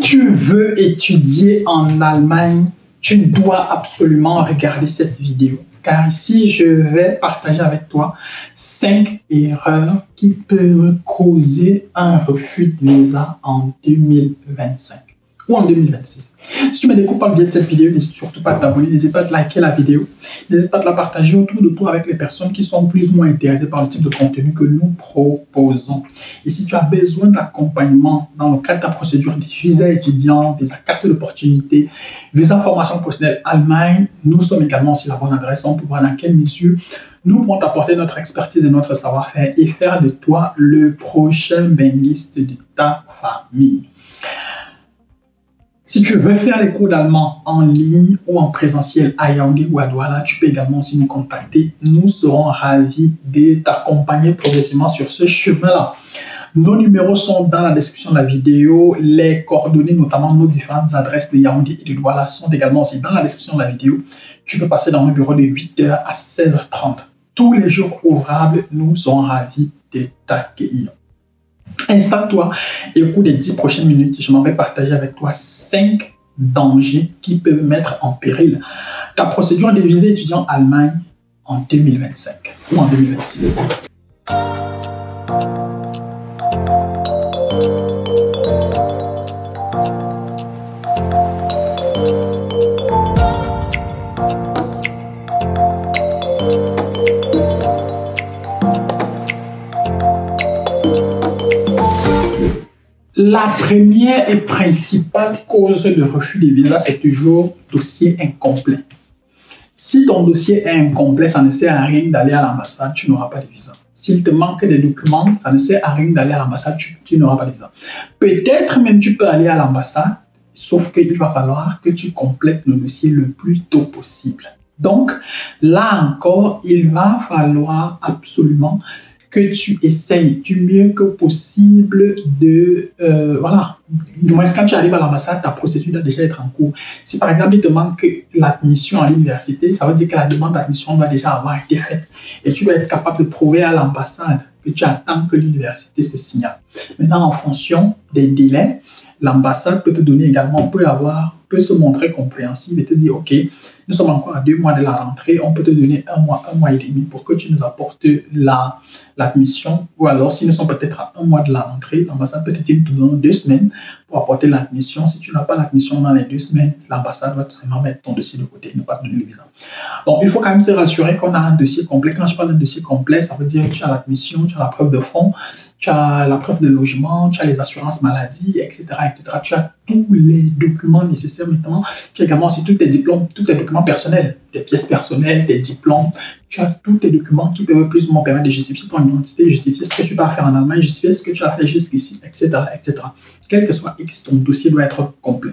tu veux étudier en Allemagne, tu dois absolument regarder cette vidéo. Car ici, je vais partager avec toi 5 erreurs qui peuvent causer un refus de visa en 2025 ou en 2026. Si tu me découvres par le biais de cette vidéo, n'hésite surtout pas à t'abonner, n'hésite pas à liker la vidéo, n'hésite pas à la partager autour de toi avec les personnes qui sont plus ou moins intéressées par le type de contenu que nous proposons. Et si tu as besoin d'accompagnement dans le cadre de ta procédure de visa étudiant, visa carte d'opportunité, visa formation professionnelle Allemagne, nous sommes également aussi la bonne adresse. On peut voir dans quelle mesure nous pouvons t'apporter notre expertise et notre savoir-faire et faire de toi le prochain benguiste de ta famille. Si tu veux faire les cours d'allemand en ligne ou en présentiel à Yaoundé ou à Douala, tu peux également aussi nous contacter. Nous serons ravis de t'accompagner progressivement sur ce chemin-là. Nos numéros sont dans la description de la vidéo. Les coordonnées, notamment nos différentes adresses de Yaoundé et de Douala, sont également aussi dans la description de la vidéo. Tu peux passer dans le bureau de 8h à 16h30. Tous les jours ouvrables, nous serons ravis de t'accueillir. Installe-toi et au cours des 10 prochaines minutes, je m'en vais partager avec toi 5 dangers qui peuvent mettre en péril ta procédure de visa étudiant Allemagne en 2025 ou en 2026. La première et principale cause de refus de visa, c'est toujours dossier incomplet. Si ton dossier est incomplet, ça ne sert à rien d'aller à l'ambassade, tu n'auras pas de visa. S'il te manque des documents, ça ne sert à rien d'aller à l'ambassade, tu n'auras pas de visa. Peut-être même tu peux aller à l'ambassade, sauf qu'il va falloir que tu complètes le dossier le plus tôt possible. Donc, là encore, il va falloir absolument que tu essayes du mieux que possible de, voilà, du moins quand tu arrives à l'ambassade, ta procédure doit déjà être en cours. Si par exemple, il te manque l'admission à l'université, ça veut dire que la demande d'admission doit déjà avoir été faite. Et tu dois être capable de prouver à l'ambassade que tu attends que l'université se signale. Maintenant, en fonction des délais, l'ambassade peut te donner également, peut se montrer compréhensible et te dire, OK, nous sommes encore à 2 mois de la rentrée, on peut te donner 1 mois et demi pour que tu nous apportes l'admission, ou alors si nous sommes peut-être à 1 mois de la rentrée, l'ambassade peut te donner 2 semaines pour apporter l'admission. Si tu n'as pas l'admission dans les 2 semaines, l'ambassade va tout simplement mettre ton dossier de côté et ne pas te donner le visa. Donc il faut quand même se rassurer qu'on a un dossier complet. Quand je parle d'un dossier complet, ça veut dire que tu as l'admission, tu as la preuve de fonds, tu as la preuve de logement, tu as les assurances maladie, etc., etc. Tu as tous les documents nécessaires maintenant. Tu as également aussi tous tes diplômes, tous tes documents personnels, tes pièces personnelles, tes diplômes. Tu as tous tes documents qui peuvent plus ou moins permettre de justifier ton identité, justifier ce que tu vas faire en Allemagne, justifier ce que tu as fait jusqu'ici, etc., etc. Quel que soit X, ton dossier doit être complet.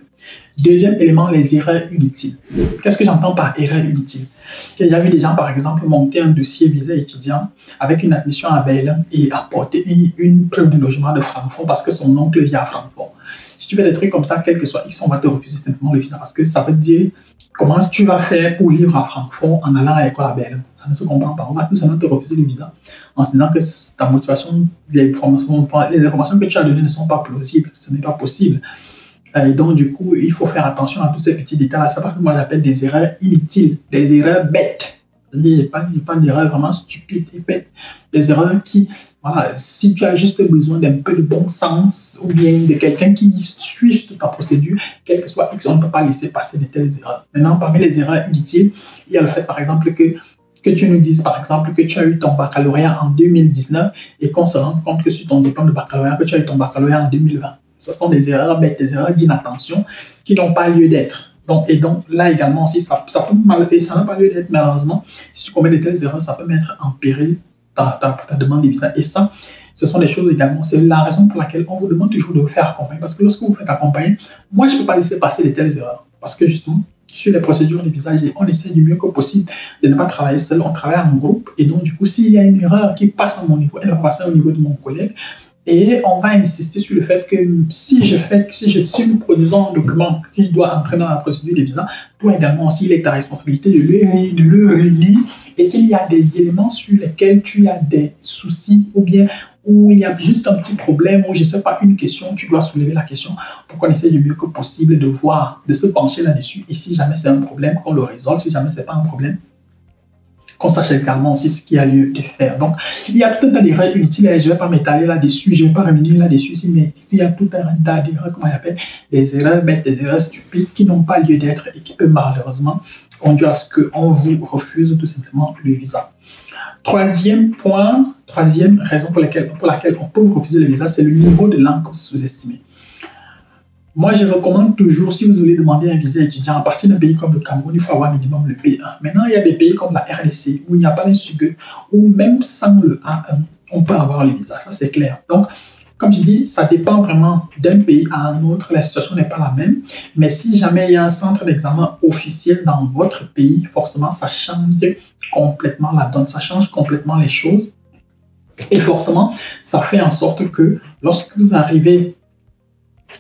Deuxième élément, les erreurs inutiles. Qu'est-ce que j'entends par erreur inutile? J'ai déjà vu des gens, par exemple, monter un dossier visa étudiant avec une admission à Berlin et apporter une preuve de logement de Francfort parce que son oncle vit à Francfort. Si tu fais des trucs comme ça, quel que soit X, on va te refuser simplement le visa parce que ça veut dire comment tu vas faire pour vivre à Francfort en allant à l'école à Berlin. Ça ne se comprend pas. On va tout simplement te refuser le visa en se disant que ta motivation, les informations que tu as données ne sont pas plausibles. Ce n'est pas possible. Et donc, du coup, il faut faire attention à tous ces petits détails. C'est pas que moi j'appelle des erreurs inutiles, des erreurs bêtes. Il n'y a pas d'erreurs vraiment stupides et bêtes. Des erreurs qui, voilà, si tu as juste besoin d'un peu de bon sens ou bien de quelqu'un qui suit juste ta procédure, quel que soit X, on ne peut pas laisser passer de telles erreurs. Maintenant, parmi les erreurs inutiles, il y a le fait, par exemple, que tu nous dises, par exemple, que tu as eu ton baccalauréat en 2019 et qu'on se rende compte que sur ton diplôme de baccalauréat, que tu as eu ton baccalauréat en 2020. Ce sont des erreurs bêtes, des erreurs d'inattention qui n'ont pas lieu d'être. Et donc, là également, aussi, ça peut mal faire, ça n'a pas lieu d'être, malheureusement. Si tu commets de telles erreurs, ça peut mettre en péril ta demande de visa. Et ça, ce sont des choses également, c'est la raison pour laquelle on vous demande toujours de vous faire accompagner. Parce que lorsque vous faites accompagner, moi, je ne peux pas laisser passer de telles erreurs. Parce que justement, sur les procédures de visa, on essaie du mieux que possible de ne pas travailler seul, on travaille en groupe. Et donc, du coup, s'il y a une erreur qui passe à mon niveau, elle va passer au niveau de mon collègue. Et on va insister sur le fait que si nous produisons un document qui doit entrer dans la procédure de visa, toi également aussi, il est ta responsabilité de le relire. Et s'il y a des éléments sur lesquels tu as des soucis ou bien où il y a juste un petit problème, ou je ne sais pas, une question, tu dois soulever la question pour qu'on essaie du mieux que possible de voir, de se pencher là-dessus. Et si jamais c'est un problème, qu'on le résolve. Si jamais ce n'est pas un problème, qu'on sache également aussi ce qu'il y a lieu de faire. Donc, il y a tout un tas d'erreurs inutiles, et je ne vais pas m'étaler là-dessus, je ne vais pas revenir là-dessus, mais il y a tout un tas d'erreurs, comment on appelle, des erreurs bêtes, des erreurs stupides qui n'ont pas lieu d'être et qui peuvent malheureusement conduire à ce qu'on vous refuse tout simplement le visa. Troisième point, troisième raison pour laquelle on peut vous refuser le visa, c'est le niveau de langue sous-estimé. Moi, je recommande toujours, si vous voulez demander un visa étudiant à partir d'un pays comme le Cameroun, il faut avoir minimum le B1. Maintenant, il y a des pays comme la RDC où il n'y a pas de SUGE, où même sans le A1, on peut avoir le visa. Ça, c'est clair. Donc, comme je dis, ça dépend vraiment d'un pays à un autre. La situation n'est pas la même. Mais si jamais il y a un centre d'examen officiel dans votre pays, forcément, ça change complètement la donne. Ça change complètement les choses. Et forcément, ça fait en sorte que lorsque vous arrivez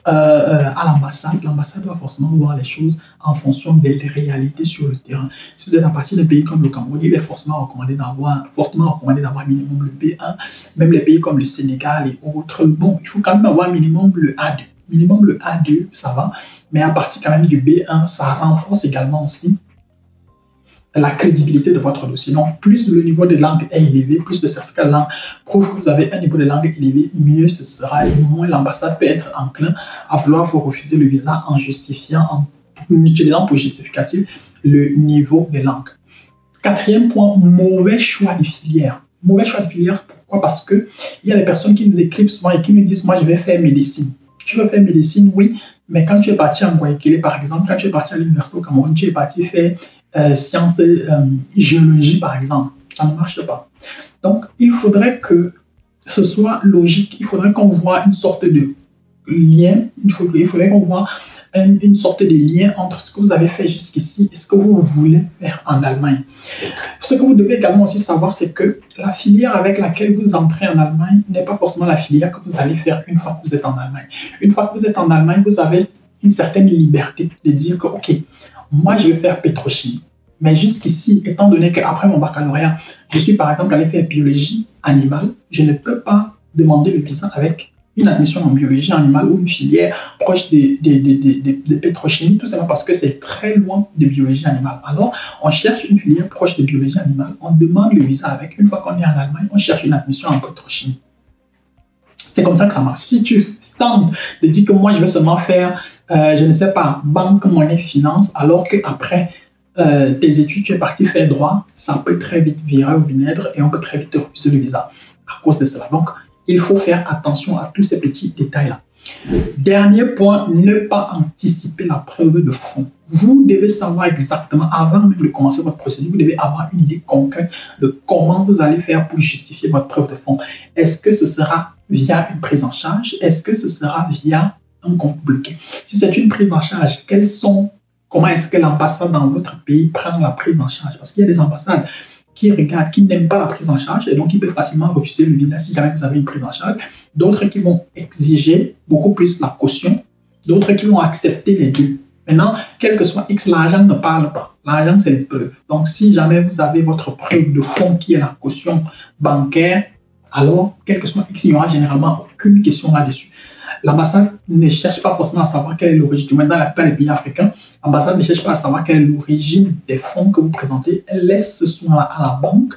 à l'ambassade doit forcément voir les choses en fonction des réalités sur le terrain. Si vous êtes à partir d'un pays comme le Cameroun, il est fortement recommandé d'avoir minimum le B1. Même les pays comme le Sénégal et autres, bon, il faut quand même avoir minimum le A2. Minimum le A2, ça va, mais à partir quand même du B1, ça renforce également aussi la crédibilité de votre dossier. Donc, plus le niveau de langue est élevé, plus le certificat de langue prouve que vous avez un niveau de langue élevé, mieux ce sera, et moins l'ambassade peut être enclin à vouloir vous refuser le visa en justifiant, en utilisant pour justificatif le niveau de langue. Quatrième point, mauvais choix de filière. Mauvais choix de filière, pourquoi? Parce que il y a des personnes qui nous écrivent souvent et qui me disent, moi je vais faire médecine. Tu veux faire médecine, oui, mais quand tu es parti en Guayaquil, par exemple, quand tu es parti à l'université au Cameroun, tu es parti faire sciences géologie, par exemple. Ça ne marche pas. Donc, il faudrait que ce soit logique. Il faudrait qu'on voit une sorte de lien. Il faudrait qu'on voit une sorte de lien entre ce que vous avez fait jusqu'ici et ce que vous voulez faire en Allemagne. Ce que vous devez également aussi savoir, c'est que la filière avec laquelle vous entrez en Allemagne n'est pas forcément la filière que vous allez faire une fois que vous êtes en Allemagne. Une fois que vous êtes en Allemagne, vous avez une certaine liberté de dire que, ok, moi, je vais faire pétrochimie. Mais jusqu'ici, étant donné qu'après mon baccalauréat, je suis par exemple allé faire biologie animale, je ne peux pas demander le visa avec une admission en biologie animale ou une filière proche de pétrochimie, tout simplement parce que c'est très loin de biologie animale. Alors, on cherche une filière proche de biologie animale, on demande le visa avec. Une fois qu'on est en Allemagne, on cherche une admission en pétrochimie. C'est comme ça que ça marche. Si tu tentes de dire que moi, je vais seulement faire, je ne sais pas, banque, monnaie, finance, alors qu'après tes études, tu es parti faire droit, ça peut très vite virer au vinaigre et on peut très vite te refuser le visa à cause de cela. Donc, il faut faire attention à tous ces petits détails-là. Dernier point, ne pas anticiper la preuve de fond. Vous devez savoir exactement, avant même de commencer votre procédure, vous devez avoir une idée concrète de comment vous allez faire pour justifier votre preuve de fond. Est-ce que ce sera via une prise en charge? Est-ce que ce sera via un compte bloqué? Si c'est une prise en charge, comment est-ce que l'ambassade dans votre pays prend la prise en charge? Parce qu'il y a des ambassades qui n'aiment pas la prise en charge et donc ils peuvent facilement refuser le visa si jamais vous avez une prise en charge. D'autres qui vont exiger beaucoup plus la caution, d'autres qui vont accepter les deux. Maintenant, quel que soit X, l'argent ne parle pas. L'argent, c'est les preuves. Donc, si jamais vous avez votre preuve de fond qui est la caution bancaire, alors, quel que soit X, il n'y aura généralement aucune question là-dessus. L'ambassade ne cherche pas forcément à savoir quelle est l'origine. Du moins, dans la plupart des pays africains, l'ambassade ne cherche pas à savoir quelle est l'origine des fonds que vous présentez. Elle laisse ce soin à la banque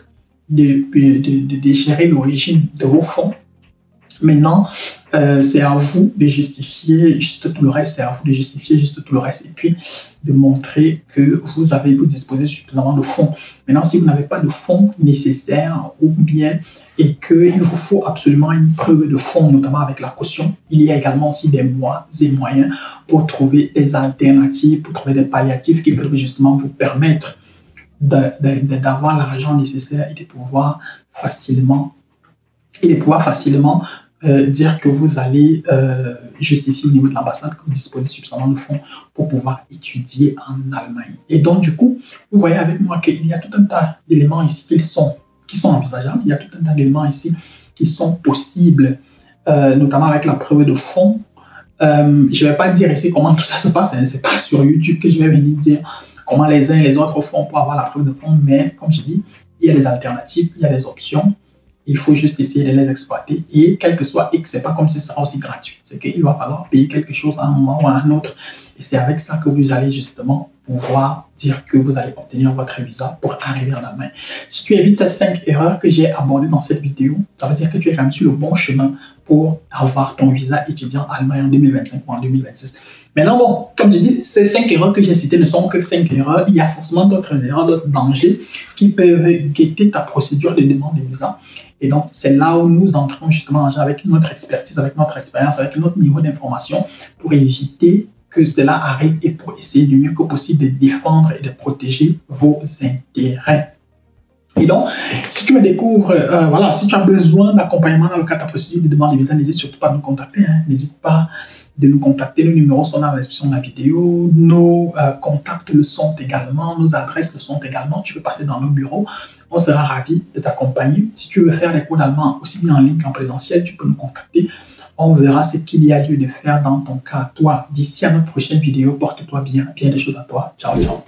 de gérer l'origine de vos fonds. Maintenant, c'est à vous de justifier juste tout le reste, et puis de montrer que vous disposez suffisamment de fonds. Maintenant, si vous n'avez pas de fonds nécessaires ou bien et qu'il vous faut absolument une preuve de fonds, notamment avec la caution, il y a également aussi des moyens pour trouver des alternatives, pour trouver des palliatifs qui peuvent justement vous permettre d'avoir l'argent nécessaire et de pouvoir facilement dire que vous allez justifier au niveau de l'ambassade que vous disposez suffisamment de fonds pour pouvoir étudier en Allemagne. Et donc, du coup, vous voyez avec moi qu'il y a tout un tas d'éléments ici qui sont envisageables. Il y a tout un tas d'éléments ici qui sont possibles, notamment avec la preuve de fonds. Je ne vais pas dire ici comment tout ça se passe. Ce n'est pas sur YouTube que je vais venir dire comment les uns et les autres font pour avoir la preuve de fonds. Mais, comme je dis, il y a des alternatives, il y a des options. Il faut juste essayer de les exploiter. Et quel que soit X, c'est pas comme si ça sera aussi gratuit. C'est qu'il va falloir payer quelque chose à un moment ou à un autre. Et c'est avec ça que vous allez justement pouvoir dire que vous allez obtenir votre visa pour arriver en Allemagne. Si tu évites ces 5 erreurs que j'ai abordées dans cette vidéo, ça veut dire que tu es quand même sur le bon chemin pour avoir ton visa étudiant allemand en 2025 ou en 2026. Maintenant, bon, comme je dis, ces 5 erreurs que j'ai citées ne sont que 5 erreurs. Il y a forcément d'autres erreurs, d'autres dangers qui peuvent guetter ta procédure de demande de visa. Et donc, c'est là où nous entrons justement avec notre expertise, avec notre expérience, avec notre niveau d'information pour éviter que cela arrive et pour essayer du mieux que possible de défendre et de protéger vos intérêts. Et donc, si tu me découvres, voilà, si tu as besoin d'accompagnement dans le cadre de ta procédure de demande de visa, n'hésite surtout pas à nous contacter. N'hésite pas de nous contacter. Nos numéros sont dans la description de la vidéo. Nos contacts le sont également. Nos adresses le sont également. Tu peux passer dans nos bureaux. On sera ravis de t'accompagner. Si tu veux faire des cours d'allemand aussi bien en ligne qu'en présentiel, tu peux nous contacter. On verra ce qu'il y a lieu de faire dans ton cas. Toi, d'ici à notre prochaine vidéo, porte-toi bien, bien des choses à toi. Ciao, ciao.